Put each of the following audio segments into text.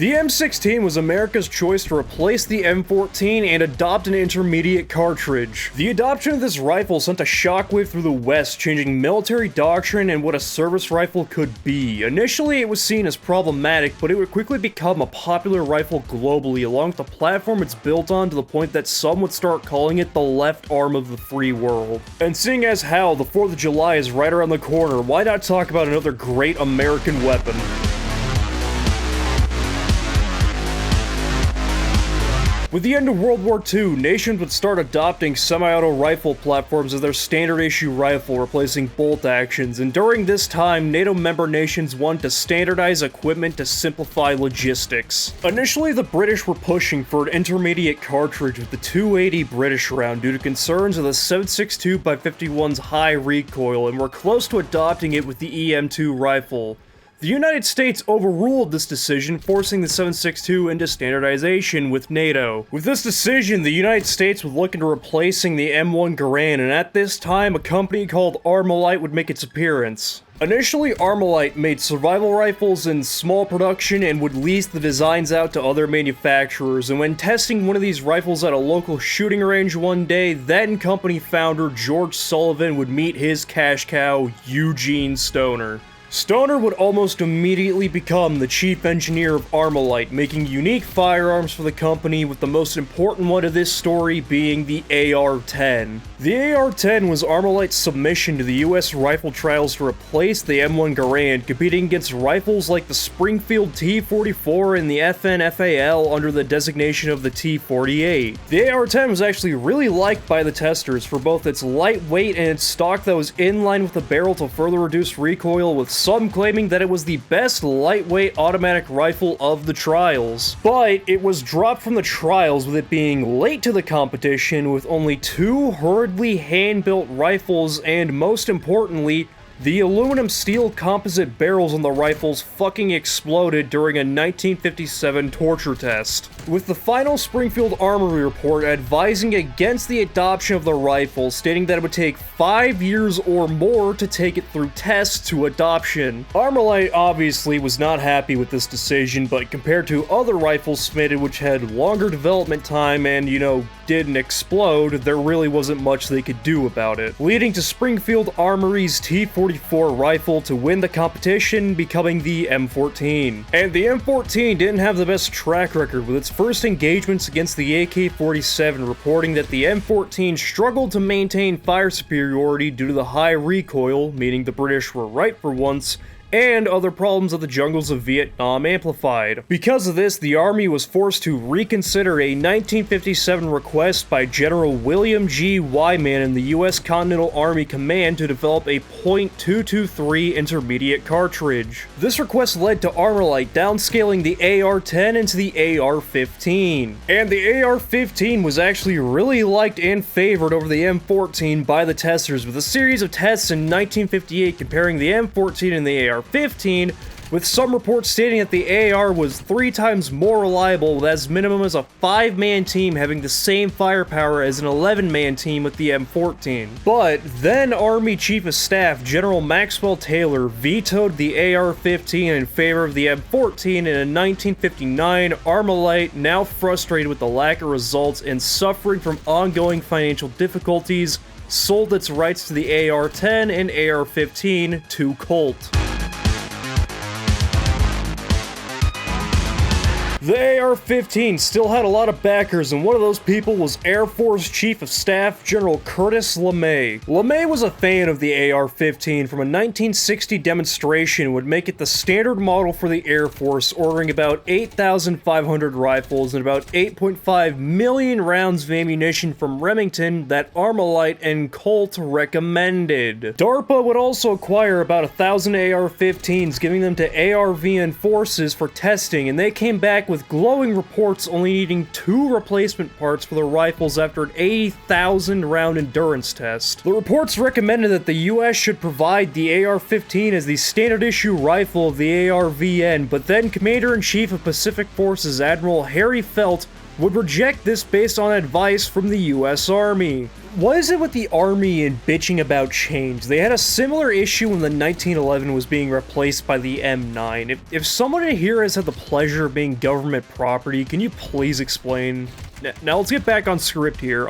The M16 was America's choice to replace the M14 and adopt an intermediate cartridge. The adoption of this rifle sent a shockwave through the West, changing military doctrine and what a service rifle could be. Initially, it was seen as problematic, but it would quickly become a popular rifle globally, along with the platform it's built on, to the point that some would start calling it the left arm of the free world. And seeing as how the 4th of July is right around the corner, why not talk about another great American weapon? With the end of World War II, nations would start adopting semi-auto rifle platforms as their standard issue rifle, replacing bolt actions, and during this time, NATO member nations wanted to standardize equipment to simplify logistics. Initially, the British were pushing for an intermediate cartridge with the 280 British round due to concerns of the 7.62x51's high recoil, and were close to adopting it with the EM2 rifle. The United States overruled this decision, forcing the 7.62 into standardization with NATO. With this decision, the United States was looking to replacing the M1 Garand, and at this time, a company called Armalite would make its appearance. Initially, Armalite made survival rifles in small production and would lease the designs out to other manufacturers, and when testing one of these rifles at a local shooting range one day, then company founder George Sullivan would meet his cash cow, Eugene Stoner. Stoner would almost immediately become the chief engineer of Armalite, making unique firearms for the company, with the most important one of this story being the AR-10. The AR-10 was Armalite's submission to the US rifle trials to replace the M1 Garand, competing against rifles like the Springfield T-44 and the FN-FAL under the designation of the T-48. The AR-10 was actually really liked by the testers for both its lightweight and its stock that was in line with the barrel to further reduce recoil, with some claiming that it was the best lightweight automatic rifle of the trials. But it was dropped from the trials, with it being late to the competition, with only 2 hurriedly hand-built rifles, and most importantly, the aluminum steel composite barrels on the rifles fucking exploded during a 1957 torture test, with the final Springfield Armory report advising against the adoption of the rifle, stating that it would take 5 years or more to take it through tests to adoption. Armalite obviously was not happy with this decision, but compared to other rifles submitted which had longer development time and, didn't explode, there really wasn't much they could do about it, leading to Springfield Armory's T-44 rifle to win the competition, becoming the M14. And the M14 didn't have the best track record, with its first engagements against the AK-47 reporting that the M14 struggled to maintain fire superiority due to the high recoil, meaning the British were right for once, and other problems of the jungles of Vietnam amplified. Because of this, the Army was forced to reconsider a 1957 request by General William G. Wyman in the U.S. Continental Army Command to develop a .223 intermediate cartridge. This request led to Armalite downscaling the AR-10 into the AR-15. And the AR-15 was actually really liked and favored over the M14 by the testers, with a series of tests in 1958 comparing the M14 and the AR-15, with some reports stating that the AR was 3 times more reliable, with as minimum as a 5-man team having the same firepower as an 11-man team with the M14. But then Army Chief of Staff General Maxwell Taylor vetoed the AR-15 in favor of the M14, and in 1959, Armalite, now frustrated with the lack of results and suffering from ongoing financial difficulties, sold its rights to the AR-10 and AR-15 to Colt. The AR-15 still had a lot of backers, and one of those people was Air Force Chief of Staff General Curtis LeMay. LeMay was a fan of the AR-15 from a 1960 demonstration and would make it the standard model for the Air Force, ordering about 8,500 rifles and about 8.5 million rounds of ammunition from Remington that Armalite and Colt recommended. DARPA would also acquire about 1,000 AR-15s, giving them to ARVN forces for testing, and they came back with glowing reports only needing 2 replacement parts for the rifles after an 80,000 round endurance test. The reports recommended that the US should provide the AR-15 as the standard issue rifle of the ARVN, but then Commander-in-Chief of Pacific Forces Admiral Harry Felt would reject this based on advice from the US Army. What is it with the Army and bitching about change? They had a similar issue when the 1911 was being replaced by the M9. If someone in here has had the pleasure of being government property, can you please explain? Now let's get back on script here.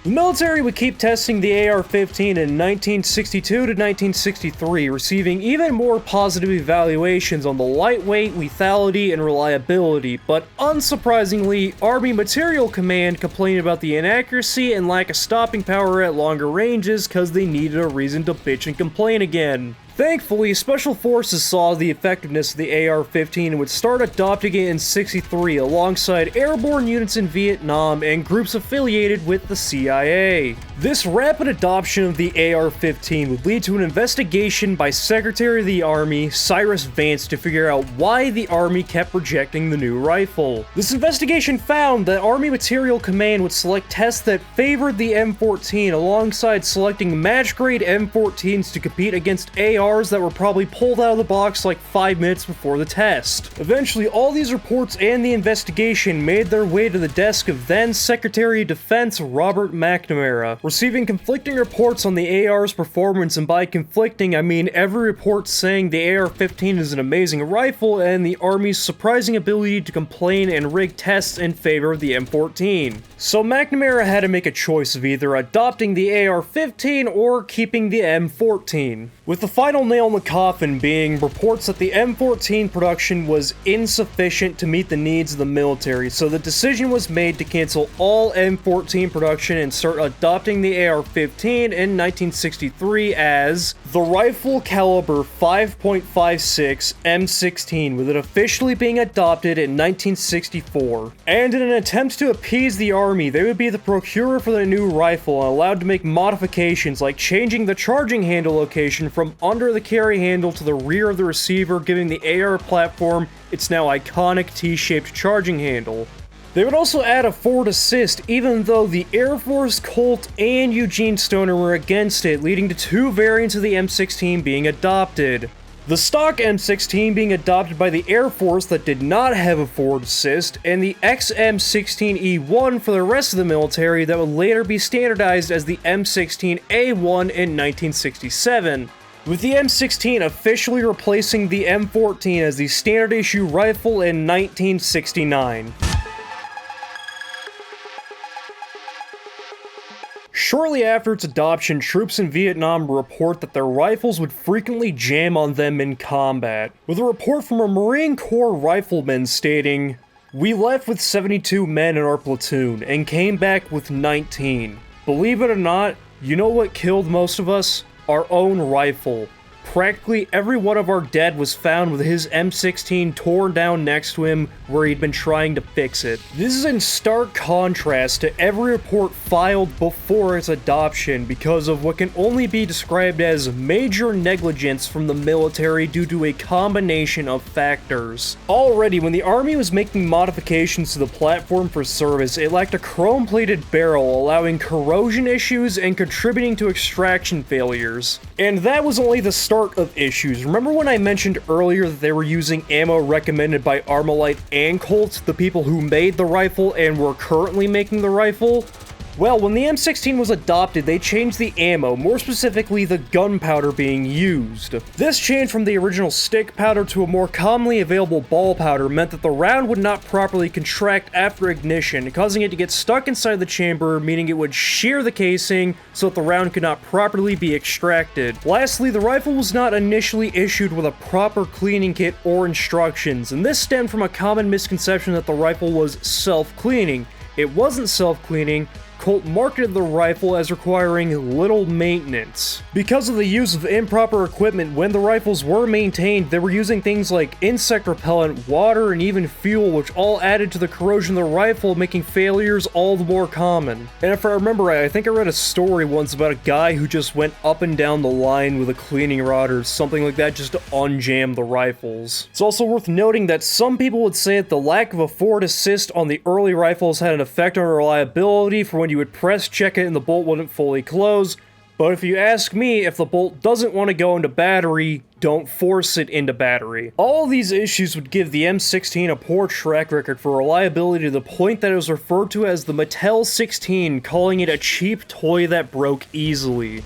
The military would keep testing the AR-15 in 1962 to 1963, receiving even more positive evaluations on the lightweight, lethality, and reliability, but unsurprisingly, Army Material Command complained about the inaccuracy and lack of stopping power at longer ranges because they needed a reason to bitch and complain again. Thankfully, Special Forces saw the effectiveness of the AR-15 and would start adopting it in '63 alongside airborne units in Vietnam and groups affiliated with the CIA. This rapid adoption of the AR-15 would lead to an investigation by Secretary of the Army, Cyrus Vance, to figure out why the Army kept rejecting the new rifle. This investigation found that Army Material Command would select tests that favored the M14 alongside selecting match-grade M14s to compete against ARs that were probably pulled out of the box like 5 minutes before the test. Eventually, all these reports and the investigation made their way to the desk of then Secretary of Defense Robert McNamara, receiving conflicting reports on the AR's performance, and by conflicting, I mean every report saying the AR-15 is an amazing rifle and the Army's surprising ability to complain and rig tests in favor of the M14. So McNamara had to make a choice of either adopting the AR-15 or keeping the M14, with the final nail in the coffin being reports that the M14 production was insufficient to meet the needs of the military, so the decision was made to cancel all M14 production and start adopting the AR-15 in 1963 as the rifle caliber 5.56 M16, with it officially being adopted in 1964. And in an attempt to appease the Army, they would be the procurer for the new rifle and allowed to make modifications like changing the charging handle location from under the carry handle to the rear of the receiver, giving the AR platform its now iconic T-shaped charging handle. They would also add a forward assist, even though the Air Force, Colt, and Eugene Stoner were against it, leading to 2 variants of the M16 being adopted. The stock M16 being adopted by the Air Force that did not have a forward assist, and the XM16E1 for the rest of the military that would later be standardized as the M16A1 in 1967. With the M16 officially replacing the M14 as the standard issue rifle in 1969. Shortly after its adoption, troops in Vietnam report that their rifles would frequently jam on them in combat, with a report from a Marine Corps rifleman stating, "We left with 72 men in our platoon and came back with 19. Believe it or not, you know what killed most of us? Our own rifle. Practically every one of our dead was found with his M16 torn down next to him where he'd been trying to fix it." This is in stark contrast to every report filed before its adoption because of what can only be described as major negligence from the military due to a combination of factors. Already, when the Army was making modifications to the platform for service, it lacked a chrome-plated barrel, allowing corrosion issues and contributing to extraction failures. And that was only the start of issues. Remember when I mentioned earlier that they were using ammo recommended by Armalite and Colt, the people who made the rifle and were currently making the rifle? Well, when the M16 was adopted, they changed the ammo, more specifically the gunpowder being used. This change from the original stick powder to a more commonly available ball powder meant that the round would not properly contract after ignition, causing it to get stuck inside the chamber, meaning it would shear the casing so that the round could not properly be extracted. Lastly, the rifle was not initially issued with a proper cleaning kit or instructions, and this stemmed from a common misconception that the rifle was self-cleaning. It wasn't self-cleaning. Colt marketed the rifle as requiring little maintenance. Because of the use of improper equipment, when the rifles were maintained, they were using things like insect repellent, water, and even fuel, which all added to the corrosion of the rifle, making failures all the more common. And if I remember right, I think I read a story once about a guy who just went up and down the line with a cleaning rod or something like that just to unjam the rifles. It's also worth noting that some people would say that the lack of a forward assist on the early rifles had an effect on reliability for when you would press check it and the bolt wouldn't fully close, But if you ask me, if the bolt doesn't want to go into battery, don't force it into battery. All these issues would give the M16 a poor track record for reliability to the point that it was referred to as the Mattel 16, calling it a cheap toy that broke easily.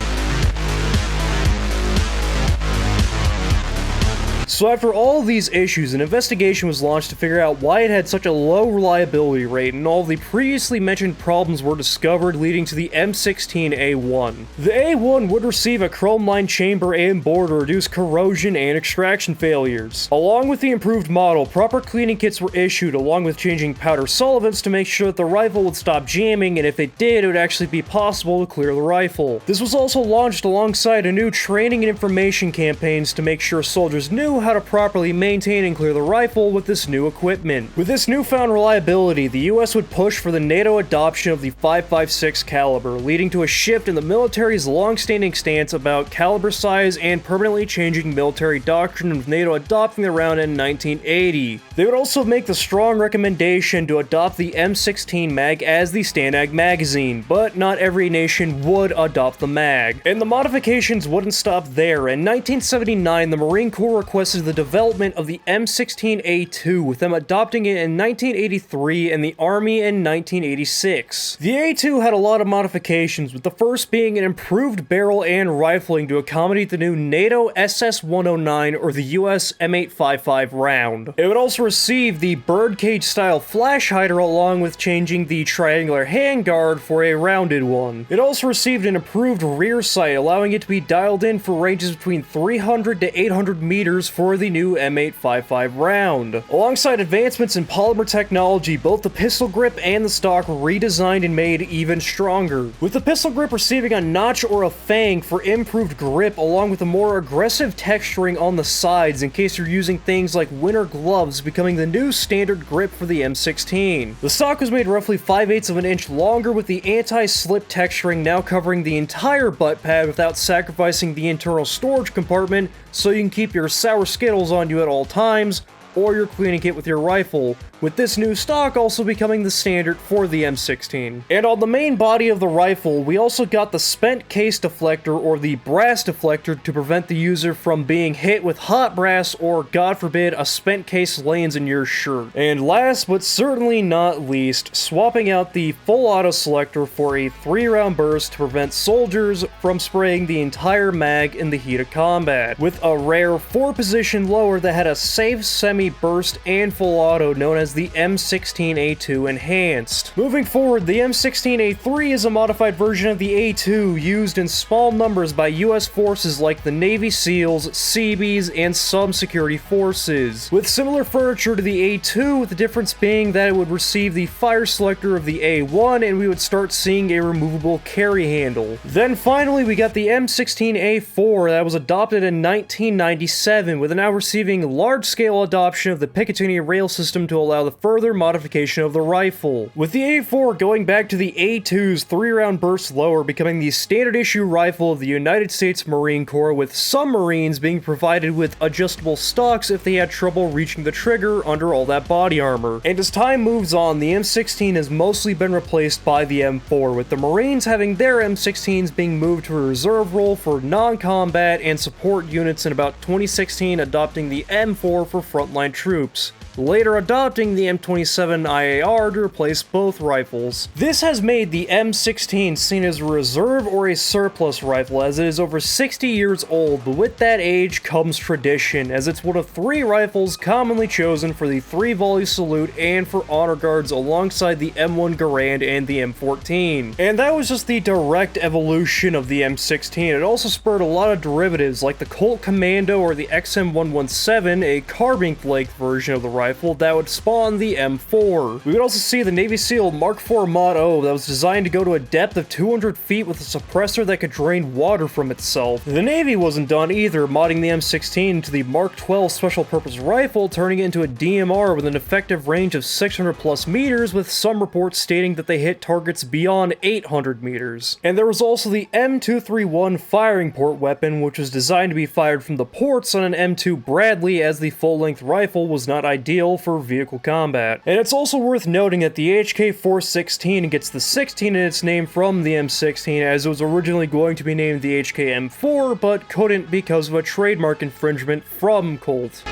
So after all of these issues, an investigation was launched to figure out why it had such a low reliability rate, and all of the previously mentioned problems were discovered, leading to the M16A1. The A1 would receive a chrome-lined chamber and bore to reduce corrosion and extraction failures. Along with the improved model, proper cleaning kits were issued, along with changing powder solvents to make sure that the rifle would stop jamming, and if it did, it would actually be possible to clear the rifle. This was also launched alongside a new training and information campaigns to make sure soldiers knew how to properly maintain and clear the rifle with this new equipment. With this newfound reliability, the US would push for the NATO adoption of the 5.56 caliber, leading to a shift in the military's long-standing stance about caliber size and permanently changing military doctrine, with NATO adopting the round in 1980. They would also make the strong recommendation to adopt the M16 mag as the STANAG magazine, but not every nation would adopt the mag. And the modifications wouldn't stop there. In 1979, the Marine Corps requested the development of the M16A2, with them adopting it in 1983 and the Army in 1986. The A2 had a lot of modifications, with the first being an improved barrel and rifling to accommodate the new NATO SS-109 or the US M855 round. It would also receive the birdcage style flash hider, along with changing the triangular handguard for a rounded one. It also received an improved rear sight, allowing it to be dialed in for ranges between 300 to 800 meters for the new M855 round. Alongside advancements in polymer technology, both the pistol grip and the stock were redesigned and made even stronger, with the pistol grip receiving a notch or a fang for improved grip, along with a more aggressive texturing on the sides in case you're using things like winter gloves, becoming the new standard grip for the M16. The stock was made roughly 5/8 of an inch longer, with the anti-slip texturing now covering the entire butt pad without sacrificing the internal storage compartment, so you can keep your sour Skittles on you at all times, or your cleaning kit with your rifle, with this new stock also becoming the standard for the M16. And on the main body of the rifle, we also got the spent case deflector, or the brass deflector, to prevent the user from being hit with hot brass or, God forbid, a spent case lands in your shirt. And last but certainly not least, swapping out the full auto selector for a 3-round burst to prevent soldiers from spraying the entire mag in the heat of combat, with a rare 4-position lower that had a safe semi-burst and full auto known as the M16A2 Enhanced. Moving forward, the M16A3 is a modified version of the A2 used in small numbers by US forces like the Navy SEALs, Seabees, and some security forces, with similar furniture to the A2, with the difference being that it would receive the fire selector of the A1 and we would start seeing a removable carry handle. Then finally we got the M16A4 that was adopted in 1997, with it now receiving large-scale adoption of the Picatinny rail system to allow the further modification of the rifle, with the A4 going back to the A2's 3-round burst lower, becoming the standard issue rifle of the United States Marine Corps, with some Marines being provided with adjustable stocks if they had trouble reaching the trigger under all that body armor. And as time moves on, the M16 has mostly been replaced by the M4, with the Marines having their M16s being moved to a reserve role for non-combat and support units in about 2016, adopting the M4 for frontline troops, later adopting the M27 IAR to replace both rifles. This has made the M16 seen as a reserve or a surplus rifle, as it is over 60 years old, but with that age comes tradition, as it's one of 3 rifles commonly chosen for the 3-volley salute and for honor guards alongside the M1 Garand and the M14. And that was just the direct evolution of the M16. It also spurred a lot of derivatives like the Colt Commando or the XM117, a carbine-length version of the rifle that would spawn the M4. We would also see the Navy SEAL Mark IV Mod O that was designed to go to a depth of 200 feet with a suppressor that could drain water from itself. The Navy wasn't done either, modding the M16 into the Mark 12 special purpose rifle, turning it into a DMR with an effective range of 600 plus meters, with some reports stating that they hit targets beyond 800 meters. And there was also the M231 firing port weapon, which was designed to be fired from the ports on an M2 Bradley, as the full-length rifle was not ideal ideal for vehicle combat. And it's also worth noting that the HK-416 gets the 16 in its name from the M16, as it was originally going to be named the HK-M4, but couldn't because of a trademark infringement from Colt.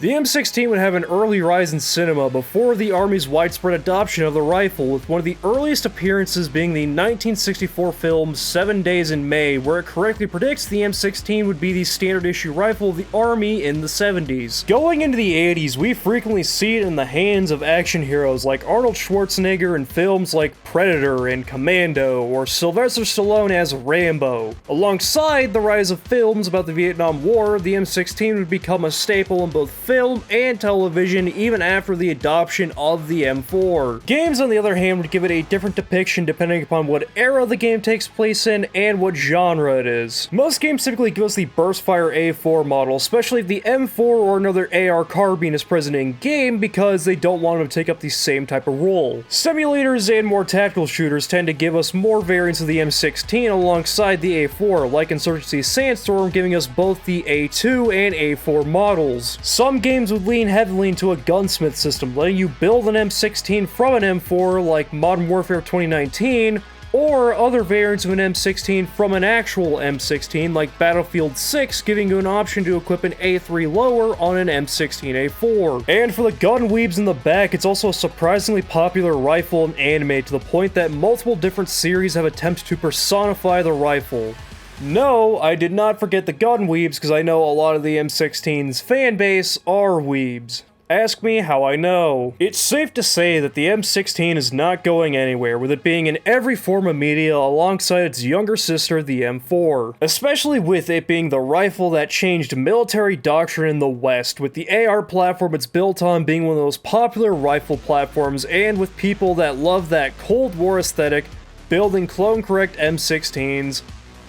The M16 would have an early rise in cinema before the Army's widespread adoption of the rifle, with one of the earliest appearances being the 1964 film 7 Days in May, where it correctly predicts the M16 would be the standard issue rifle of the Army in the 70s. Going into the 80s, we frequently see it in the hands of action heroes like Arnold Schwarzenegger in films like Predator and Commando, or Sylvester Stallone as Rambo. Alongside the rise of films about the Vietnam War, the M16 would become a staple in both film and television even after the adoption of the M4. Games, on the other hand, would give it a different depiction depending upon what era the game takes place in and what genre it is. Most games typically give us the burstfire A4 model, especially if the M4 or another AR carbine is present in-game, because they don't want them to take up the same type of role. Simulators and more tactical shooters tend to give us more variants of the M16 alongside the A4, like Insurgency Sandstorm giving us both the A2 and A4 models. Some games would lean heavily into a gunsmith system, letting you build an M16 from an M4 like Modern Warfare 2019, or other variants of an M16 from an actual M16 like Battlefield 6, giving you an option to equip an A3 lower on an M16A4. And for the gun weebs in the back, it's also a surprisingly popular rifle in anime, to the point that multiple different series have attempted to personify the rifle. No, I did not forget the gun weebs, because I know a lot of the M16's fan base are weebs. Ask me how I know. It's safe to say that the M16 is not going anywhere, with it being in every form of media alongside its younger sister, the M4. Especially with it being the rifle that changed military doctrine in the West, with the AR platform it's built on being one of those popular rifle platforms, and with people that love that Cold War aesthetic building clone-correct M16s.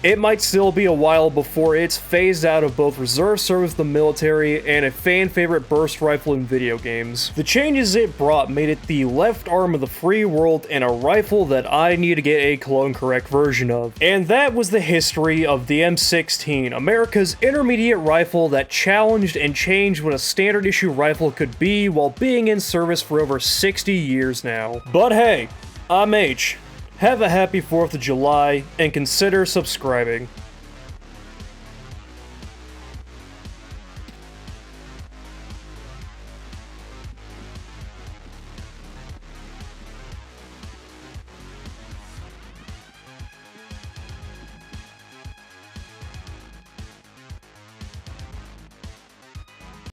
It might still be a while before it's phased out of both reserve service, the military, and a fan-favorite burst rifle in video games. The changes it brought made it the left arm of the free world and a rifle that I need to get a clone-correct version of. And that was the history of the M16, America's intermediate rifle that challenged and changed what a standard issue rifle could be while being in service for over 60 years now. But hey, I'm H. Have a happy 4th of July, and consider subscribing.